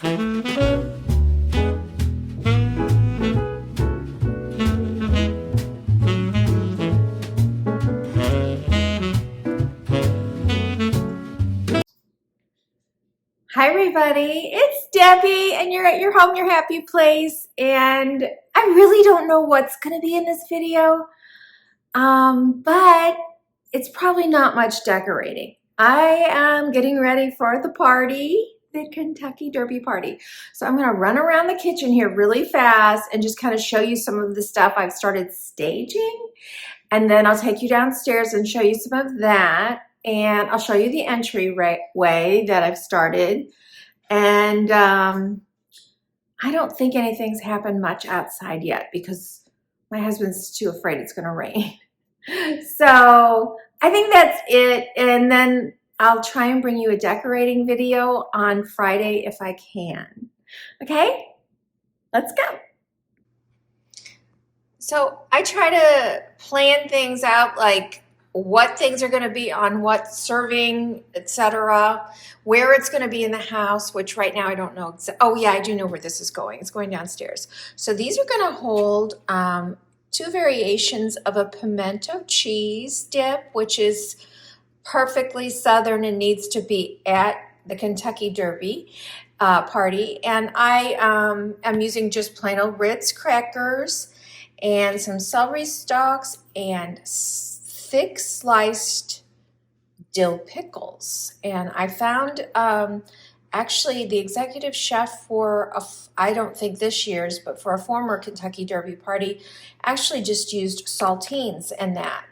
Hi everybody, it's Debbie and you're at your home, your happy place, and I really don't know what's going to be in this video, but it's probably not much decorating. I am getting ready for the party, the Kentucky Derby party. So I'm going to run around the kitchen here really fast and just kind of show you some of the stuff I've started staging, and then I'll take you downstairs and show you some of that. And I'll show you the entryway that I've started. And I don't think anything's happened much outside yet because my husband's too afraid it's going to rain. So I think that's it. And then I'll try and bring you a decorating video on Friday if I can. Okay, let's go. So I try to plan things out, like what things are going to be on what serving, etc., where it's going to be in the house, which right now I don't know. Oh yeah, I do know where this is going. It's going downstairs. So these are going to hold two variations of a pimento cheese dip, which is perfectly Southern and needs to be at the Kentucky Derby party. And I am using just plain old Ritz crackers and some celery stalks and thick sliced dill pickles. And I found actually the executive chef for, I don't think this year's, but for a former Kentucky Derby party, actually just used saltines in that.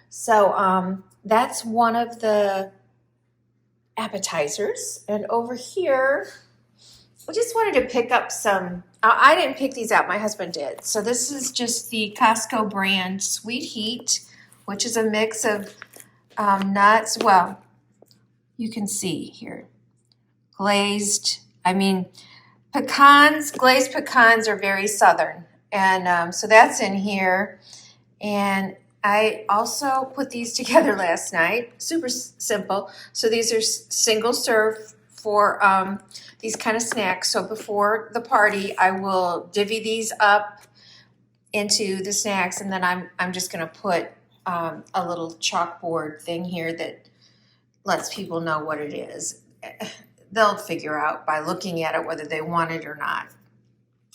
So that's one of the appetizers. And over here, I just wanted to pick up some, I didn't pick these out, my husband did. So this is just the Costco brand Sweet Heat, which is a mix of nuts. Well, you can see here, glazed, pecans, glazed pecans are very Southern. And so that's in here. And I also put these together last night, super simple. So these are single serve for these kind of snacks. So before the party, I will divvy these up into the snacks, and then I'm just going to put a little chalkboard thing here that lets people know what it is. They'll figure out by looking at it whether they want it or not.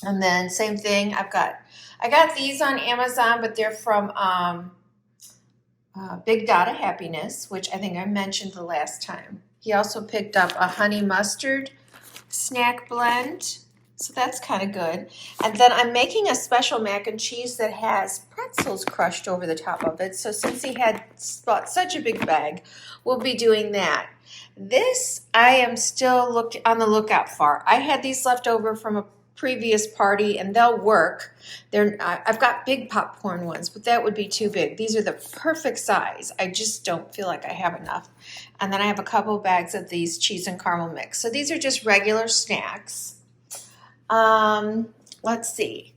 And then same thing, I got these on Amazon, but they're from Big Dot of Happiness, which I think I mentioned the last time. He also picked up a honey mustard snack blend, so that's kind of good. And then I'm making a special mac and cheese that has pretzels crushed over the top of it. So since he had bought such a big bag, we'll be doing that. This I am still on the lookout for. I had these left over from a previous party, and they'll work. I've got big popcorn ones, but that would be too big. These are the perfect size. I just don't feel like I have enough. And then I have a couple bags of these cheese and caramel mix. So these are just regular snacks. Let's see.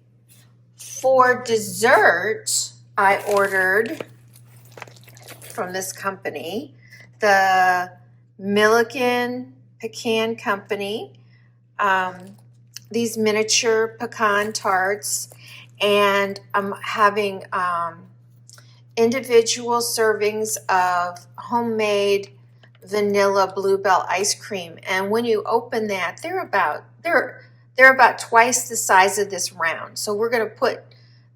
For dessert, I ordered from this company, the Milliken Pecan Company, these miniature pecan tarts, and I'm having individual servings of homemade vanilla bluebell ice cream. And when you open that, they're about twice the size of this round. So we're going to put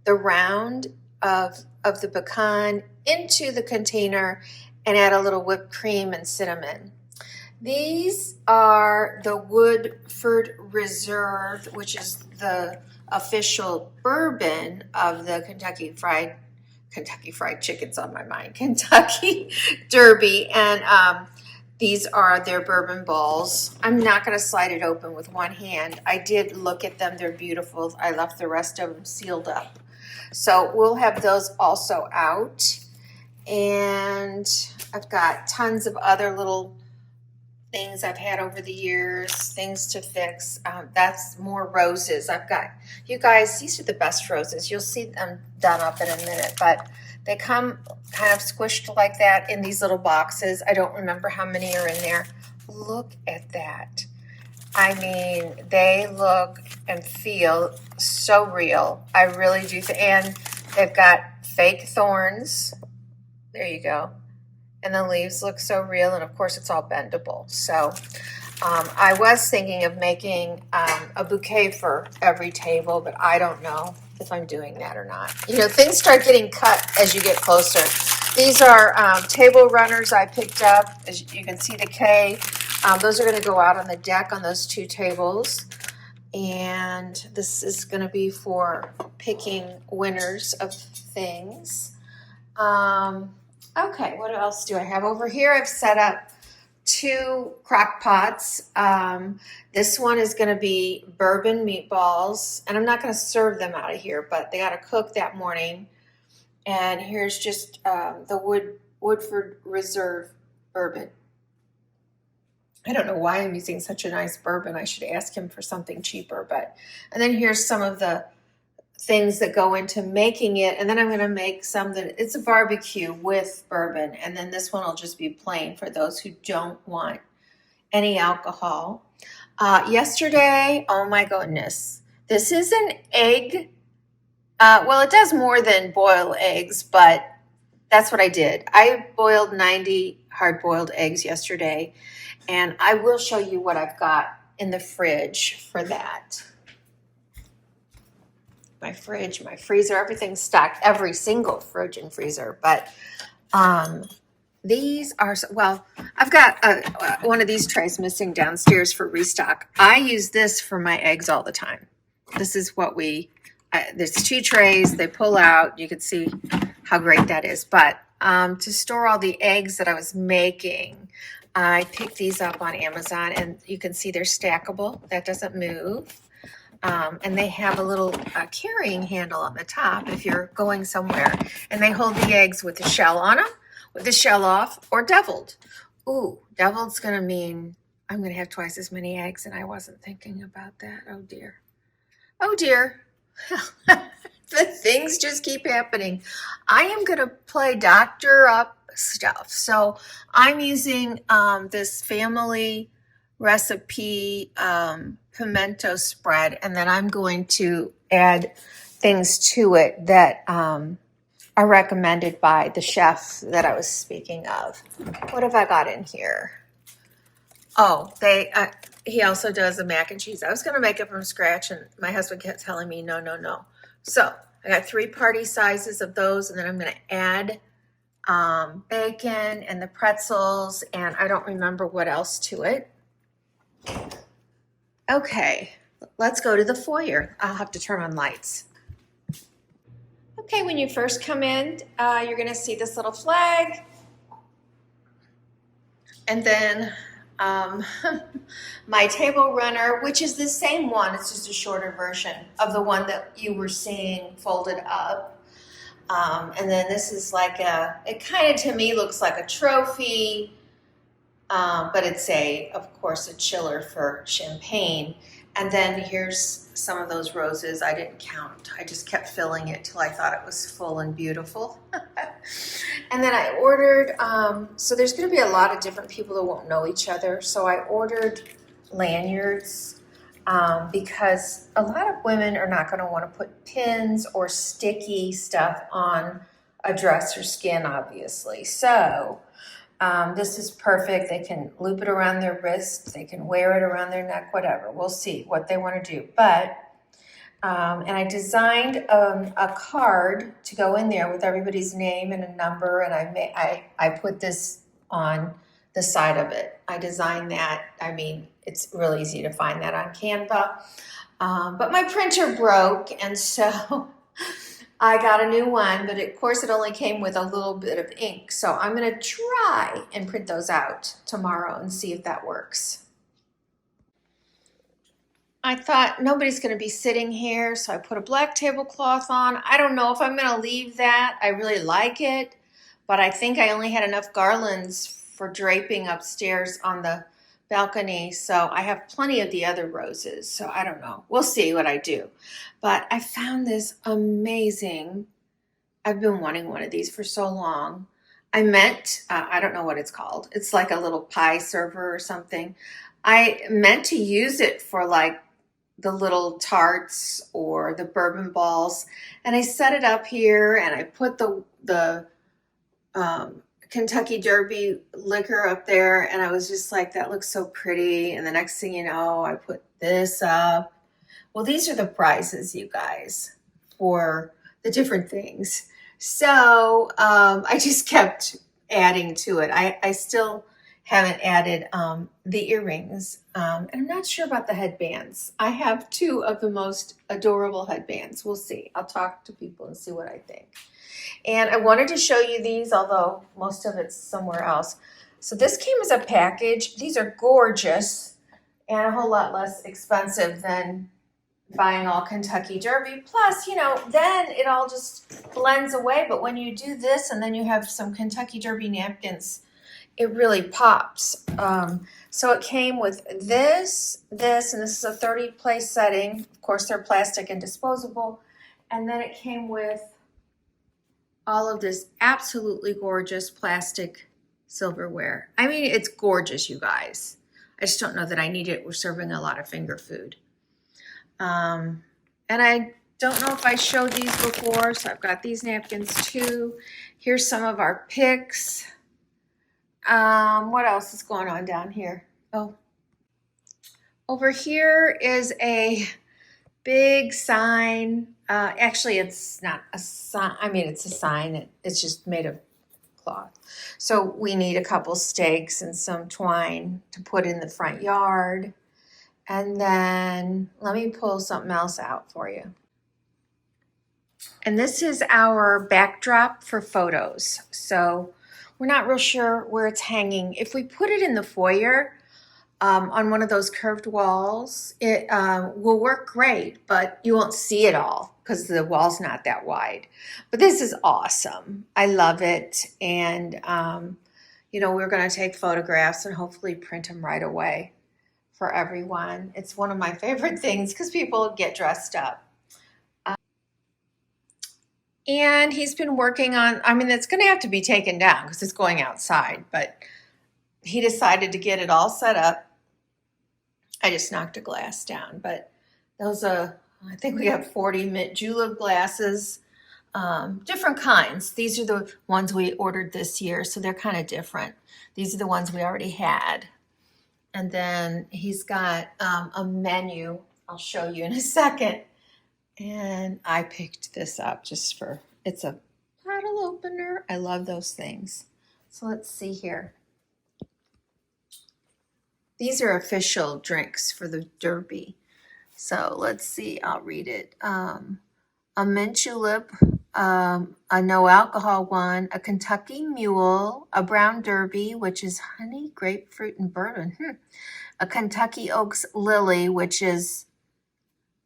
the round of the pecan into the container and add a little whipped cream and cinnamon. These are the Woodford Reserve, which is the official bourbon of the Kentucky Fried Chicken's on my mind, Kentucky Derby. And these are their bourbon bowls. I'm not going to slide it open with one hand. I did look at them. They're beautiful. I left the rest of them sealed up. So we'll have those also out. And I've got tons of other little things I've had over the years, things to fix. That's more roses. I've got, you guys, these are the best roses. You'll see them done up in a minute, but they come kind of squished like that in these little boxes. I don't remember how many are in there. Look at that. I mean, they look and feel so real. I really do. And they've got fake thorns. There you go. And the leaves look so real. And of course, it's all bendable. So I was thinking of making a bouquet for every table, but I don't know if I'm doing that or not. You know, things start getting cut as you get closer. These are table runners I picked up. As you can see the K. Those are going to go out on the deck on those two tables. And this is going to be for picking winners of things. Okay, what else do I have over here? I've set up 2 crock pots. This one is going to be bourbon meatballs, and I'm not going to serve them out of here, but they got to cook that morning. And here's just the Woodford Reserve bourbon. I don't know why I'm using such a nice bourbon. I should ask him for something cheaper. And then here's some of the things that go into making it. And then I'm going to make some that it's a barbecue with bourbon. And then this one will just be plain for those who don't want any alcohol. Yesterday, oh my goodness, this is an egg. Well, it does more than boil eggs, but that's what I did. I boiled 90 hard-boiled eggs yesterday. And I will show you what I've got in the fridge for that. My fridge, my freezer, everything's stocked, every single fridge and freezer. But these are, well, I've got one of these trays missing downstairs for restock. I use this for my eggs all the time. This is what there's 2 trays, they pull out. You can see how great that is. But to store all the eggs that I was making, I picked these up on Amazon, and you can see they're stackable. That doesn't move. And they have a little carrying handle on the top if you're going somewhere. And they hold the eggs with the shell on them, with the shell off, or deviled. Ooh, deviled's going to mean I'm going to have twice as many eggs, and I wasn't thinking about that. Oh, dear. Oh, dear. The things just keep happening. I am going to play doctor up stuff. So I'm using this family recipe pimento spread, and then I'm going to add things to it that are recommended by the chef that I was speaking of. What have I got in here? Oh, he also does a mac and cheese. I was going to make it from scratch, and my husband kept telling me no, no, no. So I got 3 party sizes of those, and then I'm going to add bacon and the pretzels, and I don't remember what else to it. Okay, let's go to the foyer. I'll have to turn on lights. Okay, when you first come in, you're going to see this little flag, and then my table runner, which is the same one, it's just a shorter version of the one that you were seeing folded up. And then this is like it kind of to me looks like a trophy, but it's of course, a chiller for champagne. And then here's some of those roses. I didn't count. I just kept filling it till I thought it was full and beautiful. And then I ordered, so there's going to be a lot of different people that won't know each other. So I ordered lanyards. Because a lot of women are not going to want to put pins or sticky stuff on a dress or skin, obviously. So this is perfect. They can loop it around their wrist. They can wear it around their neck, whatever. We'll see what they want to do. But, and I designed a card to go in there with everybody's name and a number, and I put this on the side of it. I designed that. I mean, it's really easy to find that on Canva. But my printer broke, and so I got a new one, but of course it only came with a little bit of ink. So I'm going to try and print those out tomorrow and see if that works. I thought nobody's going to be sitting here, so I put a black tablecloth on. I don't know if I'm going to leave that. I really like it, but I think I only had enough garlands for draping upstairs on the balcony, so I have plenty of the other roses, so I don't know. We'll see what I do. But I found this amazing. I've been wanting one of these for so long. I don't know what it's called. It's like a little pie server or something. I meant to use it for like the little tarts or the bourbon balls, and I set it up here, and I put the Kentucky Derby liquor up there, and I was just like, that looks so pretty. And the next thing you know, I put this up. Well, these are the prizes, you guys, for the different things. So I just kept adding to it. I still haven't added the earrings. And I'm not sure about the headbands. I have two of the most adorable headbands. We'll see. I'll talk to people and see what I think. And I wanted to show you these, although most of it's somewhere else. So this came as a package. These are gorgeous and a whole lot less expensive than buying all Kentucky Derby. Plus, you know, then it all just blends away. But when you do this and then you have some Kentucky Derby napkins, it really pops. So it came with this, and this is a 30 place setting. Of course, they're plastic and disposable. And then it came with all of this absolutely gorgeous plastic silverware. I mean, it's gorgeous, you guys. I just don't know that I need it. We're serving a lot of finger food. And I don't know if I showed these before, so I've got these napkins too. Here's some of our picks. What else is going on down here? Oh, over here is a big sign. Actually, it's not a sign. I mean, it's a sign. It's just made of cloth. So we need a couple stakes and some twine to put in the front yard. And then let me pull something else out for you. And this is our backdrop for photos. So we're not real sure where it's hanging. If we put it in the foyer, on one of those curved walls, it will work great, but you won't see it all because the wall's not that wide. But this is awesome. I love it. And, you know, we're going to take photographs and hopefully print them right away for everyone. It's one of my favorite things because people get dressed up. And he's been working on, I mean, it's going to have to be taken down because it's going outside, but he decided to get it all set up. I just knocked a glass down, but those are, I think we have 40 mint julep glasses, different kinds. These are the ones we ordered this year, so they're kind of different. These are the ones we already had. And then he's got a menu. I'll show you in a second. And I picked this up just for, it's a bottle opener. I love those things. So let's see here. These are official drinks for the Derby. So let's see, I'll read it. A mint julep, a no alcohol one, a Kentucky Mule, a brown Derby, which is honey, grapefruit, and bourbon. A Kentucky Oaks Lily, which is,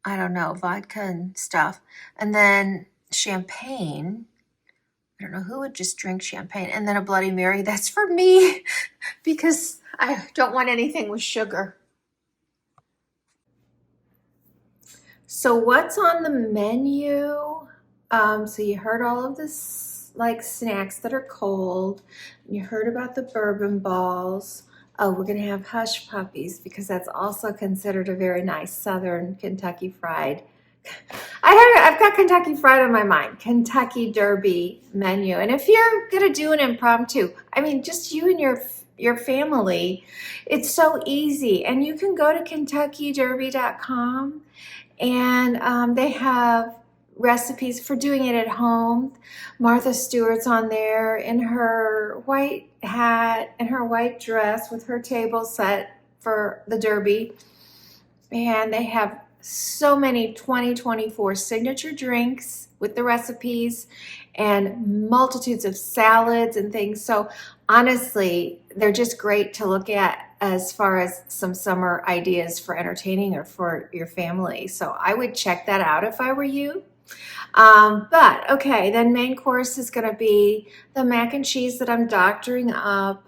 I don't know, vodka and stuff. And then champagne. I don't know who would just drink champagne. And then a Bloody Mary. That's for me because I don't want anything with sugar. So what's on the menu? So you heard all of this, like snacks that are cold. You heard about the bourbon balls. Oh, we're going to have hush puppies because that's also considered a very nice Southern Kentucky Fried. I've got Kentucky Fried on my mind. Kentucky Derby menu. And if you're going to do an impromptu, I mean, just you and your family, it's so easy. And you can go to KentuckyDerby.com and they have recipes for doing it at home. Martha Stewart's on there in her white hat and her white dress with her table set for the Derby. And they have so many 2024 signature drinks with the recipes and multitudes of salads and things. So honestly, they're just great to look at as far as some summer ideas for entertaining or for your family. So I would check that out if I were you. But okay, then main course is going to be the mac and cheese that I'm doctoring up.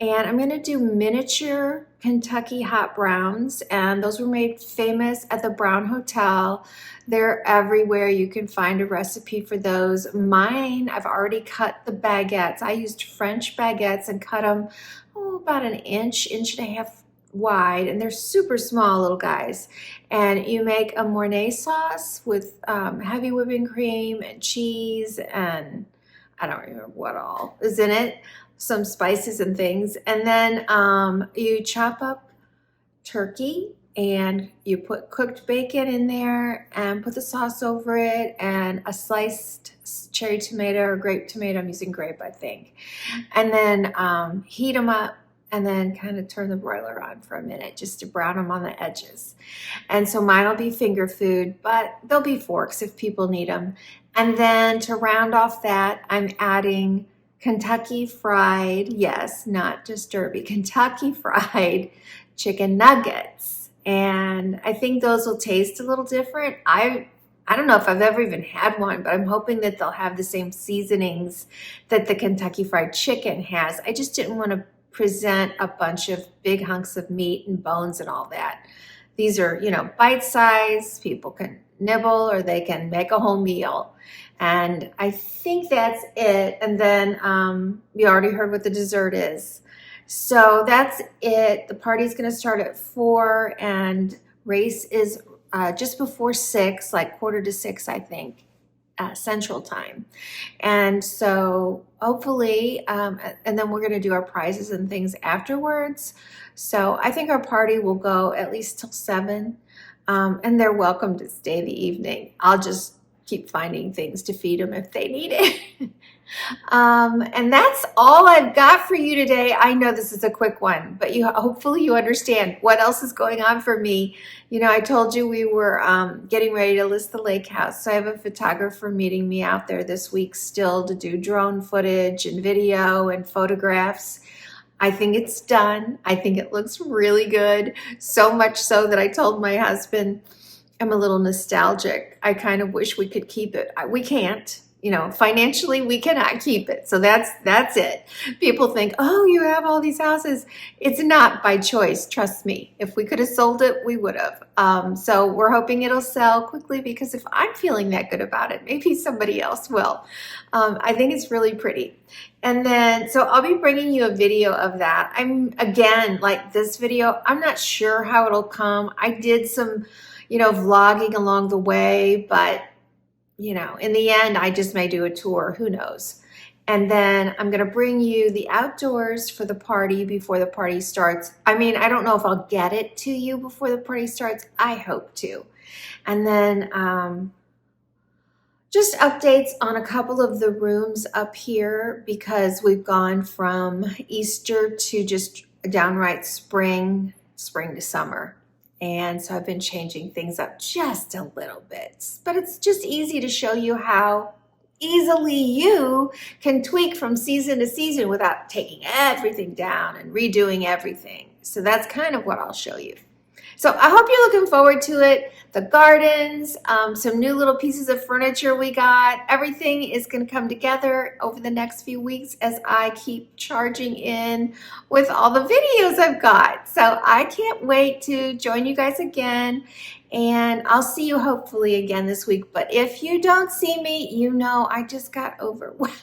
And I'm going to do miniature Kentucky hot browns. And those were made famous at the Brown Hotel. They're everywhere. You can find a recipe for those. Mine, I've already cut the baguettes. I used French baguettes and cut them about an inch and a half wide, and they're super small little guys. And you make a Mornay sauce with heavy whipping cream and cheese, and I don't remember what all is in it, some spices and things. And then you chop up turkey and you put cooked bacon in there and put the sauce over it and a sliced cherry tomato or grape tomato. I'm using grape, I think. And then heat them up and then kind of turn the broiler on for a minute just to brown them on the edges. And so mine will be finger food, but there'll be forks if people need them. And then to round off that, I'm adding Kentucky fried, yes, not just Derby, Kentucky fried chicken nuggets. And I think those will taste a little different. I don't know if I've ever even had one, but I'm hoping that they'll have the same seasonings that the Kentucky Fried Chicken has. I just didn't want to present a bunch of big hunks of meat and bones and all that. These are, you know, bite-sized. People can nibble or they can make a whole meal. And I think that's it. And then we already heard what the dessert is. So that's it. The party's going to start at 4 and race is just before 6, like 5:45, I think, Central Time. And so hopefully, and then we're going to do our prizes and things afterwards. So I think our party will go at least till 7. And they're welcome to stay the evening. I'll just keep finding things to feed them if they need it. And that's all I've got for you today. I know this is a quick one, but hopefully you understand what else is going on for me. You know, I told you we were getting ready to list the lake house. So I have a photographer meeting me out there this week still to do drone footage and video and photographs. I think it's done. I think it looks really good. So much so that I told my husband, I'm a little nostalgic. I kind of wish we could keep it. We can't. You know, financially, we cannot keep it. So that's it. People think, oh, you have all these houses. It's not by choice. Trust me. If we could have sold it, we would have. So we're hoping it'll sell quickly because if I'm feeling that good about it, maybe somebody else will. I think it's really pretty. And then, so I'll be bringing you a video of that. Again, like this video, I'm not sure how it'll come. I did some, you know, vlogging along the way, but you know, in the end, I just may do a tour, who knows. And then I'm going to bring you the outdoors for the party before the party starts. I mean, I don't know if I'll get it to you before the party starts. I hope to. And then just updates on a couple of the rooms up here because we've gone from Easter to just downright spring to summer. And so I've been changing things up just a little bit, but it's just easy to show you how easily you can tweak from season to season without taking everything down and redoing everything. So that's kind of what I'll show you. So I hope you're looking forward to it. The gardens, some new little pieces of furniture we got. Everything is going to come together over the next few weeks as I keep charging in with all the videos I've got. So I can't wait to join you guys again. And I'll see you hopefully again this week. But if you don't see me, you know I just got overwhelmed,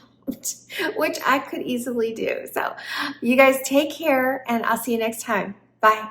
which I could easily do. So you guys take care and I'll see you next time. Bye.